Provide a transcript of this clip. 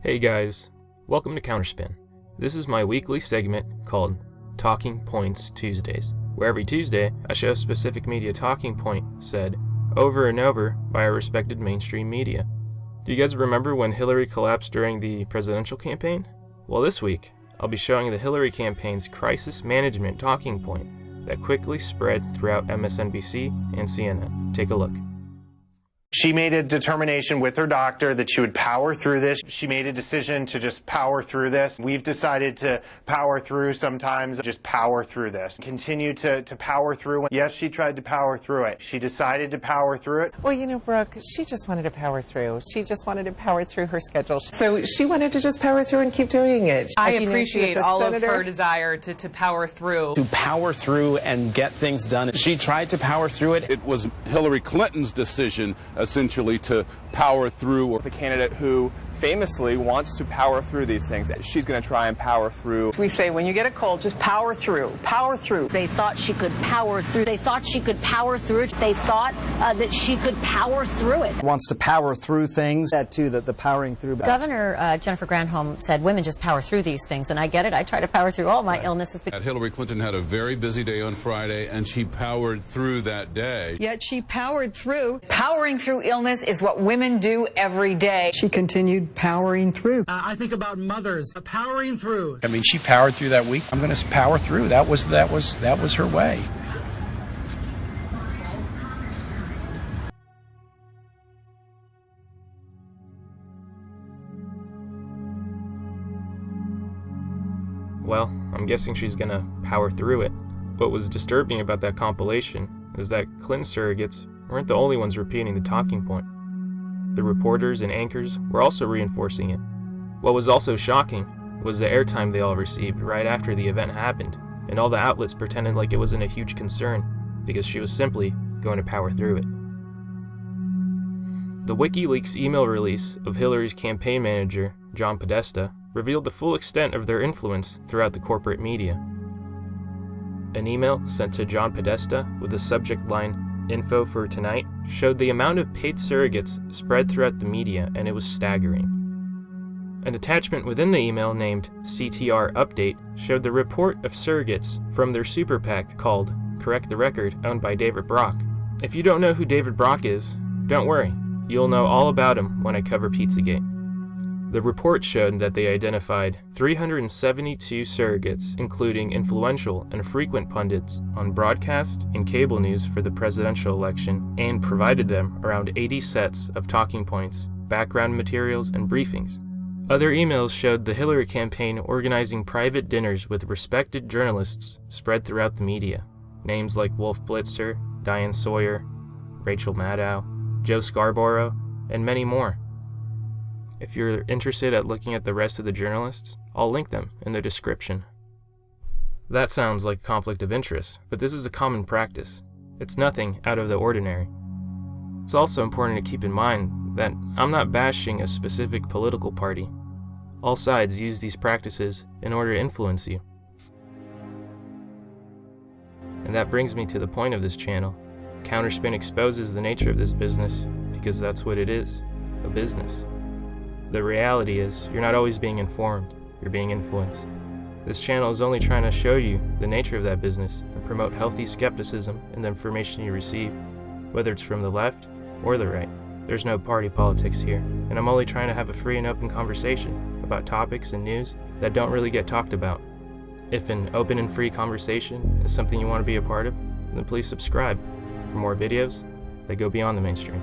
Hey guys, welcome to CounterSpin. This is my weekly segment called Talking Points Tuesdays, where every Tuesday I show a specific media talking point said over and over by our respected mainstream media. Do you guys remember when Hillary collapsed during the presidential campaign? Well, this week I'll be showing the Hillary campaign's crisis management talking point that quickly spread throughout MSNBC and CNN. Take a look. She made a determination with her doctor that she would power through this. She made a decision to just power through this. We've decided to power through sometimes, just power through this. Continue to power through. Yes, she tried to power through it. She decided to power through it. Well, you know, Brooke, she just wanted to power through. She just wanted to power through her schedule. So she wanted to just power through and keep doing it. I appreciate all of her desire to power through. To power through and get things done. She tried to power through it. It was Hillary Clinton's decision, essentially, to power through. The candidate who famously wants to power through these things, she's going to try and power through. We say when you get a cold, just power through. Power through. They thought she could power through. They thought she could power through it. They thought that she could power through it. Wants to power through things. That too, the powering through. Governor Jennifer Granholm said women just power through these things, and I get it. I try to power through all my illnesses. Hillary Clinton had a very busy day on Friday, and she powered through that day. Yet she powered through. Powering through illness is what women do every day. She continued powering through. I think about mothers powering through. I mean, she powered through that week. I'm going to power through. That was her way. Well, I'm guessing she's gonna power through it. What was disturbing about that compilation is that Clinton surrogates weren't the only ones repeating the talking point. The reporters and anchors were also reinforcing it. What was also shocking was the airtime they all received right after the event happened, and all the outlets pretended like it wasn't a huge concern because she was simply going to power through it. The Wikileaks email release of Hillary's campaign manager, John Podesta, revealed the full extent of their influence throughout the corporate media. An email sent to John Podesta with the subject line, "Info for tonight," showed the amount of paid surrogates spread throughout the media, and it was staggering. An attachment within the email named CTR Update showed the report of surrogates from their super PAC called Correct the Record, owned by David Brock. If you don't know who David Brock is, don't worry, you'll know all about him when I cover Pizzagate. The report showed that they identified 372 surrogates, including influential and frequent pundits on broadcast and cable news for the presidential election, and provided them around 80 sets of talking points, background materials, and briefings. Other emails showed the Hillary campaign organizing private dinners with respected journalists spread throughout the media. Names like Wolf Blitzer, Diane Sawyer, Rachel Maddow, Joe Scarborough, and many more. If you're interested at looking at the rest of the journalists, I'll link them in the description. That sounds like conflict of interest, but this is a common practice. It's nothing out of the ordinary. It's also important to keep in mind that I'm not bashing a specific political party. All sides use these practices in order to influence you. And that brings me to the point of this channel. CounterSpin exposes the nature of this business because that's what it is, a business. The reality is, you're not always being informed, you're being influenced. This channel is only trying to show you the nature of that business and promote healthy skepticism in the information you receive, whether it's from the left or the right. There's no party politics here, and I'm only trying to have a free and open conversation about topics and news that don't really get talked about. If an open and free conversation is something you want to be a part of, then please subscribe for more videos that go beyond the mainstream.